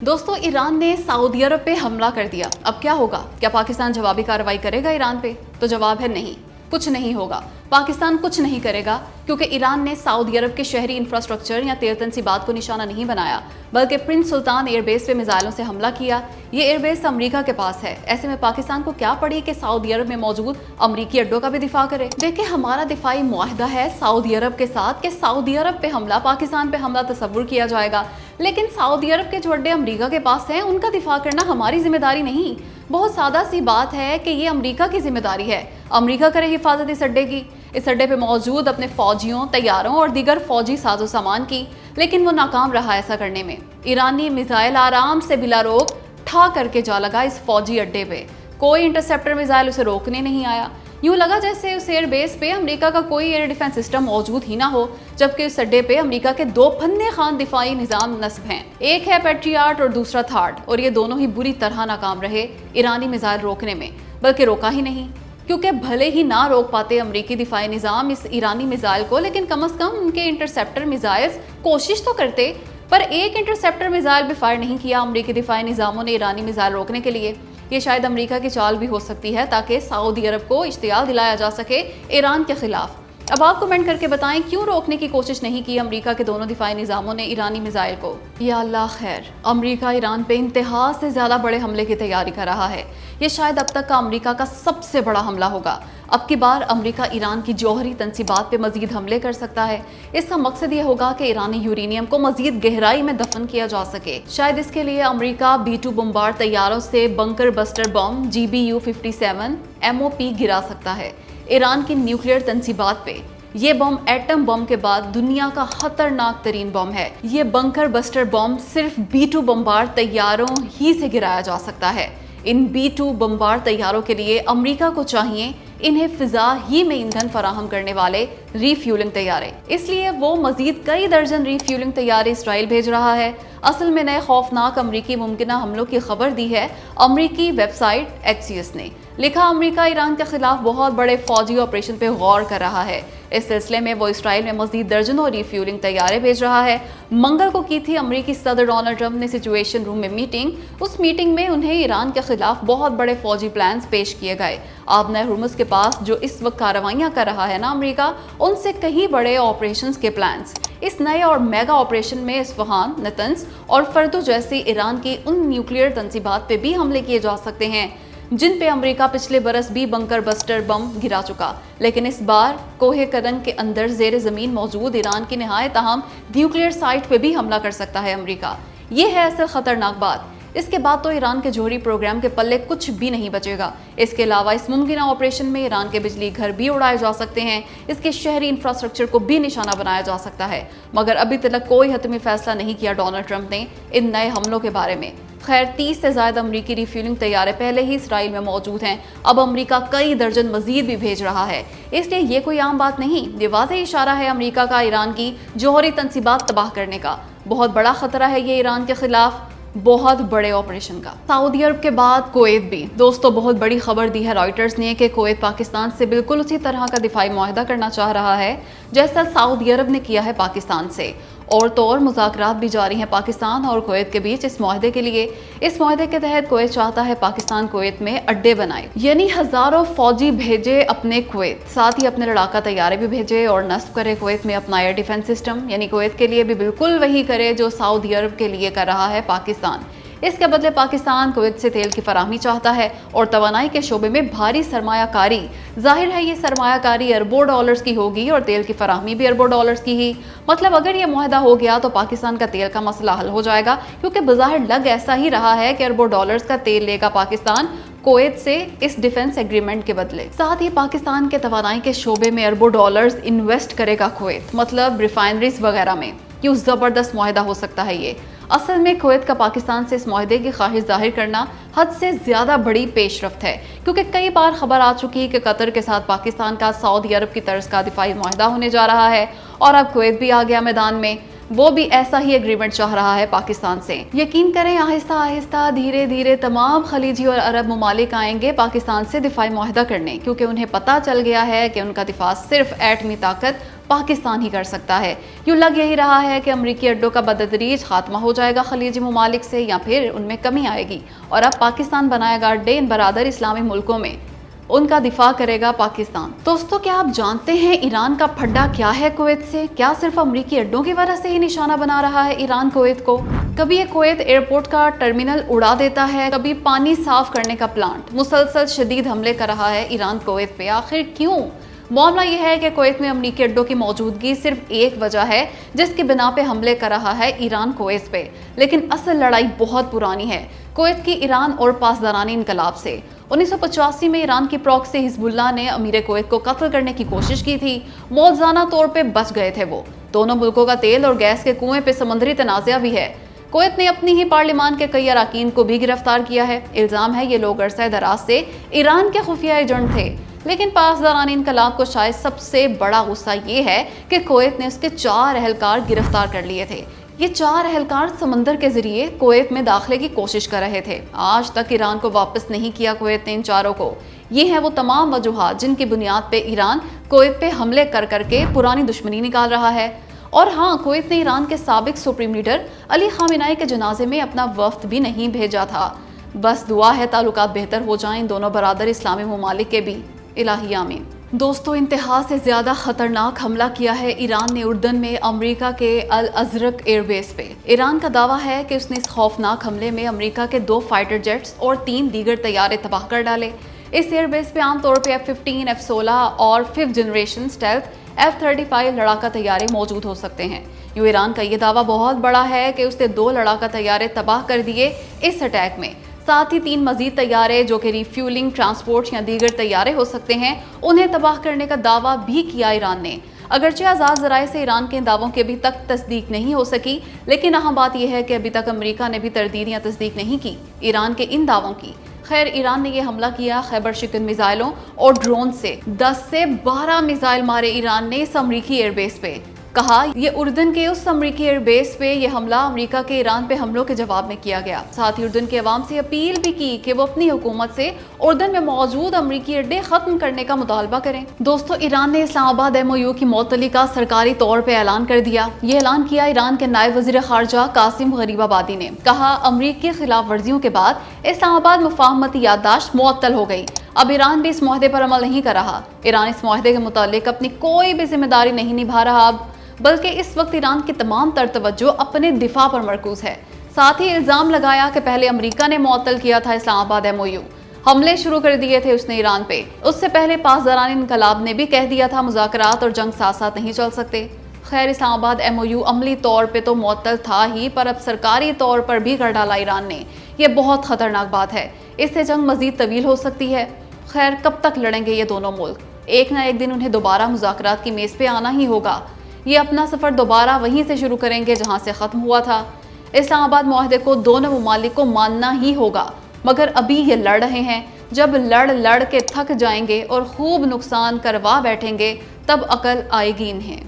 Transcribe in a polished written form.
दोस्तों, ईरान ने सऊदी अरब पे हमला कर दिया। अब क्या होगा? क्या पाकिस्तान जवाबी कार्रवाई करेगा ईरान पे? तो जवाब है नहीं, कुछ नहीं होगा। पाकिस्तान कुछ नहीं करेगा क्योंकि ईरान ने सऊदी अरब के शहरी इंफ्रास्ट्रक्चर या तेल तनसीबात को निशाना नहीं बनाया, बल्कि प्रिंस सुल्तान एयरबेस पे मिसाइलों से हमला किया। ये एयरबेस अमेरिका के पास है। ऐसे में पाकिस्तान को क्या पड़ी कि सऊदी अरब में मौजूद अमरीकी अड्डों का भी दिफा करे। देखिए, हमारा दिफाई मुआहदा है सऊदी अरब के साथ कि सऊदी अरब पे हमला, पाकिस्तान पे हमला तस्वुर किया जाएगा, लेकिन सऊदी अरब के जो अड्डे अमरीका के पास हैं उनका दिफा करना हमारी जिम्मेदारी नहीं। बहुत सादा सी बात है कि ये अमरीका की जिम्मेदारी है। अमरीका करे हिफाजत इस अड्डे की, इस अड्डे पे मौजूद अपने फौजियों, तैयारों और दीगर फौजी साजो सामान की, लेकिन वो नाकाम रहा ऐसा करने में। ईरानी मिसाइल आराम से बिला रोक ठा करके जा लगा इस फौजी अड्डे पे। कोई इंटरसेप्टर मिसाइल उसे रोकने नहीं आया। यूँ लगा जैसे उस एयर बेस पे अमेरिका का कोई एयर डिफेंस सिस्टम मौजूद ही ना हो, जबकि उस अड्डे पे अमेरिका के दो फन्ने खान दिफाई निज़ाम नस्ब हैं। एक है पैट्रियाट और दूसरा थार्ड, और ये दोनों ही बुरी तरह नाकाम रहे ईरानी मिसाइल रोकने में, बल्कि रोका ही नहीं। क्योंकि भले ही ना रोक पाते अमरीकी दिफाई निज़ाम इस ईरानी मिसाइल को, लेकिन कम अज़ कम उनके इंटरसेप्टर मिसाइल्स कोशिश तो करते। पर एक इंटरसेप्टर मिसाइल भी फायर नहीं किया अमरीकी दिफाई निज़ामों ने ईरानी मिसाइल रोकने के लिए। ये शायद अमेरिका की चाल भी हो सकती है ताकि सऊदी अरब को इश्तियाल दिलाया जा सके ईरान के खिलाफ। अब आप कमेंट करके बताएं, क्यों रोकने की कोशिश नहीं की अमेरिका के दोनों दिफाई निज़ामों ने ईरानी मिसाइल को? या अल्लाह खैर, अमेरिका ईरान पे इंतहा से ज़्यादा बड़े हमले की तैयारी कर रहा है। ये शायद अब तक का अमेरिका का सबसे बड़ा हमला होगा। अब की बार अमेरिका ईरान की जौहरी तनसीबात पे मजीद हमले कर सकता है। इसका मकसद ये होगा कि ईरानी यूरेनियम को मजीद गहराई में दफन किया जा सके। शायद इसके लिए अमेरिका B-2 बम्बार तैयारों से bunker buster bomb GBU-57 MOP गिरा सकता है ईरान की न्यूक्लियर तनसीबात पे। ये बम एटम बम के बाद दुनिया का खतरनाक तरीन बम है। ये बंकर बस्टर बम सिर्फ B-2 बम्बार तैयारों ही से गिराया जा सकता है। इन B-2 बम्बार तैयारों के लिए अमेरिका को चाहिए इन्हें फिजा ही में ईंधन फराहम करने वाले रीफ्यूलिंग तैयारे, इसलिए वो मजीद कई दर्जन रीफ्यूलिंग तैयारे इसराइल भेज रहा है। असल में नए खौफनाक अमरीकी मुमकिना हमलों की खबर दी है अमरीकी वेबसाइट Axios ने। लिखा, अमरीका ईरान के खिलाफ बहुत बड़े फौजी ऑपरेशन पे गौर कर रहा है। इस सिलसिले में वो इसराइल में मजीद दर्जनों रीफ्यूलिंग तैयारे भेज रहा है। मंगल को की थी अमरीकी सदर डोनाल्ड ट्रंप ने सिचुएशन रूम में मीटिंग। उस मीटिंग में उन्हें ईरान के खिलाफ बहुत बड़े फौजी प्लान्स पेश किए गए। आबना हुर्मुज़ के पास जो इस वक्त कार्रवाइयाँ कर रहा है ना अमरीका, उनसे कहीं बड़े ऑपरेशंस के प्लान्स। इस नए और मेगा ऑपरेशन में इस्फहान, नतंस और फर्दो जैसी ईरान की उन न्यूक्लियर तनसीबात पे भी हमले किए जा सकते हैं जिन पे अमेरिका पिछले बरस भी बंकर बस्टर बम गिरा चुका। लेकिन इस बार कोहे करंग के अंदर जेर ज़मीन मौजूद ईरान की नहायत अहम न्यूक्लियर साइट पे भी हमला कर सकता है अमेरिका। ये है असल खतरनाक बात। इसके बाद तो ईरान के जौहरी प्रोग्राम के पल्ले कुछ भी नहीं बचेगा। इसके अलावा इस मुमकिन ऑपरेशन में ईरान के बिजली घर भी उड़ाए जा सकते हैं, इसके शहरी इंफ्रास्ट्रक्चर को भी निशाना बनाया जा सकता है। मगर अभी तक कोई हतमी फैसला नहीं किया डोनाल्ड ट्रंप ने इन नए हमलों के बारे में। खैर, 30 से ज़्यादा अमरीकी रिफ्यूलिंग तैयारे पहले ही इसराइल में मौजूद हैं। अब अमरीका कई दर्जन मजीद भी भेज रहा है, इसलिए ये कोई आम बात नहीं। ये वाज़ेह इशारा है अमरीका का ईरान की जौहरी तनसीबात तबाह करने का। बहुत बड़ा खतरा है ये ईरान के खिलाफ बहुत बड़े ऑपरेशन का। सऊदी अरब के बाद कुवैत भी। दोस्तों, बहुत बड़ी खबर दी है रॉयटर्स ने कि कुवैत पाकिस्तान से बिल्कुल उसी तरह का दिफाई मुआहदा करना चाह रहा है जैसा सऊदी अरब ने किया है पाकिस्तान से। और तो और मुज़ाकरात भी जारी हैं पाकिस्तान और कुवैत के बीच इस मुआहदे के लिए। इस मुआहदे के तहत कुवैत चाहता है पाकिस्तान कुवैत में अड्डे बनाए, यानी हज़ारों फौजी भेजे अपने कुवैत, साथ ही अपने लड़ाका तैयारे भी भेजे और नस्ब करे कुवैत में अपना एयर डिफेंस सिस्टम, यानी कुवैत के लिए भी बिल्कुल वही करे जो सऊदी अरब के लिए कर रहा है पाकिस्तान। इसके बदले पाकिस्तान कुवैत से तेल की फराहमी चाहता है और तवानाई के शोबे में भारी सरमायाकारी। जाहिर है ये सरमायाकारी अरबों डॉलर्स की होगी और तेल की फराहमी भी अरबों डॉलर्स की ही। मतलब अगर ये मुआहदा हो गया तो पाकिस्तान का तेल का मसला हल हो जाएगा, क्योंकि बज़ाहिर लग ऐसा ही रहा है कि अरबों डॉलर्स का तेल लेगा पाकिस्तान कुवैत से इस डिफेंस एग्रीमेंट के बदले। साथ ही पाकिस्तान के तवानाई के शोबे में अरबों डॉलर्स इन्वेस्ट करेगा कुवैत, मतलब रिफाइनरीज वगैरह में। क्यों ज़बरदस्त मुआहदा हो सकता है ये। असल में कुवैत का पाकिस्तान से इस मुआहदे की ख्वाहिश जाहिर करना हद से ज़्यादा बड़ी पेशरफ्त है, क्योंकि कई बार खबर आ चुकी है कि कतर के साथ पाकिस्तान का सऊदी अरब की तर्ज का दिफाई मुआहदा होने जा रहा है और अब कुवैत भी आ गया मैदान में। वो भी ऐसा ही एग्रीमेंट चाह रहा है पाकिस्तान से। यकीन करें, आहिस्ता आहिस्ता धीरे धीरे तमाम खलीजी और अरब ममालिक आएंगे पाकिस्तान से दिफाई मुआहदा करने, क्योंकि उन्हें पता चल गया है कि उनका दिफा सिर्फ एटमी ताकत پاکستان ہی کر سکتا ہے۔ یوں لگ یہی رہا ہے کہ امریکی اڈوں کا بتدریج خاتمہ ہو جائے گا خلیجی ممالک سے، یا پھر ان میں کمی آئے گی اور اب پاکستان بنائے گا اڈے ان برادر اسلامی ملکوں میں، ان کا دفاع کرے گا پاکستان۔ دوستو، کیا آپ جانتے ہیں ایران کا پھڈا کیا ہے کویت سے؟ کیا صرف امریکی اڈوں کی وجہ سے ہی نشانہ بنا رہا ہے ایران کویت کو؟ کبھی یہ کویت ایئرپورٹ کا ٹرمینل اڑا دیتا ہے، کبھی پانی صاف کرنے کا پلانٹ۔ مسلسل شدید حملے کر رہا ہے ایران کویت پہ، آخر کیوں؟ معاملہ یہ ہے کہ کویت میں امریکی اڈوں کی موجودگی صرف ایک وجہ ہے جس کی بنا پہ حملے کر رہا ہے ایران کویت پہ، لیکن اصل لڑائی بہت پرانی ہے، کویت کی ایران اور پاسدارانی انقلاب سے۔ 1985 میں ایران کی پراکسی حزب اللہ نے امیر کویت کو قتل کرنے کی کوشش کی تھی، موزانہ طور پہ بچ گئے تھے وہ۔ دونوں ملکوں کا تیل اور گیس کے کنویں پہ سمندری تنازعہ بھی ہے۔ کویت نے اپنی ہی پارلیمان کے کئی اراکین کو بھی گرفتار کیا ہے۔ الزام ہے یہ لوگ عرصہ دراز سے ایران کے خفیہ ایجنٹ تھے، لیکن پاسدارانی انقلاب کو شاید سب سے بڑا غصہ یہ ہے کہ کویت نے اس کے 4 اہلکار گرفتار کر لیے تھے۔ یہ 4 اہلکار سمندر کے ذریعے کویت میں داخلے کی کوشش کر رہے تھے۔ آج تک ایران کو واپس نہیں کیا کویت نے ان 4 کو۔ یہ ہیں وہ تمام وجوہات جن کی بنیاد پہ ایران کویت پہ حملے کر کر کے پرانی دشمنی نکال رہا ہے۔ اور ہاں، کویت نے ایران کے سابق سپریم لیڈر علی خامنہئی کے جنازے میں اپنا وفد بھی نہیں بھیجا تھا۔ بس دعا ہے تعلقات بہتر ہو جائیں ان دونوں برادر اسلامی ممالک کے بھی، الہی آمین۔ دوستو، انتہا سے زیادہ خطرناک حملہ کیا ہے ایران نے اردن میں امریکہ کے الازرق ایئر بیس پہ۔ ایران کا دعویٰ ہے کہ اس نے اس خوفناک حملے میں امریکہ کے 2 فائٹر جیٹس اور 3 دیگر طیارے تباہ کر ڈالے۔ اس ایئر بیس پہ عام طور پہ F-15، F-16 اور 5th جنریشن اسٹیلتھ F-35 لڑاکا طیارے موجود ہو سکتے ہیں۔ یوں ایران کا یہ دعویٰ بہت بڑا ہے کہ اس نے 2 لڑاکا طیارے تباہ کر دیے اس اٹیک میں، ساتھ ہی 3 مزید طیارے جو کہ ریفیولنگ، ٹرانسپورٹ یا دیگر طیارے ہو سکتے ہیں، انہیں تباہ کرنے کا دعویٰ بھی کیا ایران نے۔ اگرچہ آزاد ذرائع سے ایران کے ان دعووں کی ابھی تک تصدیق نہیں ہو سکی، لیکن اہم بات یہ ہے کہ ابھی تک امریکہ نے بھی تردید یا تصدیق نہیں کی ایران کے ان دعووں کی۔ خیر، ایران نے یہ حملہ کیا خیبر شکن میزائلوں اور ڈرون سے۔ 10 سے 12 میزائل مارے ایران نے اس امریکی ایئر بیس پہ۔ کہا یہ اردن کے اس امریکی ایئر بیس پہ یہ حملہ امریکہ کے ایران پہ حملوں کے جواب میں کیا گیا۔ ساتھ ہی اردن کے عوام سے اپیل بھی کی کہ وہ اپنی حکومت سے اردن میں موجود امریکی اڈے ختم کرنے کا مطالبہ کریں۔ دوستو، ایران نے اسلام آباد MOU کی معطلی کا سرکاری طور پہ اعلان کر دیا۔ یہ اعلان کیا ایران کے نائب وزیر خارجہ قاسم غریب آبادی نے۔ کہا امریکی خلاف ورزیوں کے بعد اسلام آباد مفاہمتی یادداشت معطل ہو گئی۔ اب ایران بھی اس معاہدے پر عمل نہیں کر رہا۔ ایران اس معاہدے کے متعلق اپنی کوئی بھی ذمہ داری نہیں نبھا رہا اب، بلکہ اس وقت ایران کی تمام تر توجہ اپنے دفاع پر مرکوز ہے۔ ساتھ ہی الزام لگایا کہ پہلے امریکہ نے معطل کیا تھا اسلام آباد MOU، حملے شروع کر دیے تھے اس نے ایران پہ۔ اس سے پہلے پاسداران انقلاب نے بھی کہہ دیا تھا مذاکرات اور جنگ ساتھ ساتھ نہیں چل سکتے۔ خیر، اسلام آباد MOU عملی طور پہ تو معطل تھا ہی، پر اب سرکاری طور پر بھی کر ڈالا ایران نے۔ یہ بہت خطرناک بات ہے، اس سے جنگ مزید طویل ہو سکتی ہے۔ خیر، کب تک لڑیں گے یہ دونوں ملک؟ ایک نہ ایک دن انہیں دوبارہ مذاکرات کی میز پہ آنا ہی ہوگا۔ یہ اپنا سفر دوبارہ وہیں سے شروع کریں گے جہاں سے ختم ہوا تھا۔ اسلام آباد معاہدے کو دونوں ممالک کو ماننا ہی ہوگا، مگر ابھی یہ لڑ رہے ہیں۔ جب لڑ کے تھک جائیں گے اور خوب نقصان کروا بیٹھیں گے، تب عقل آئے گی انہیں۔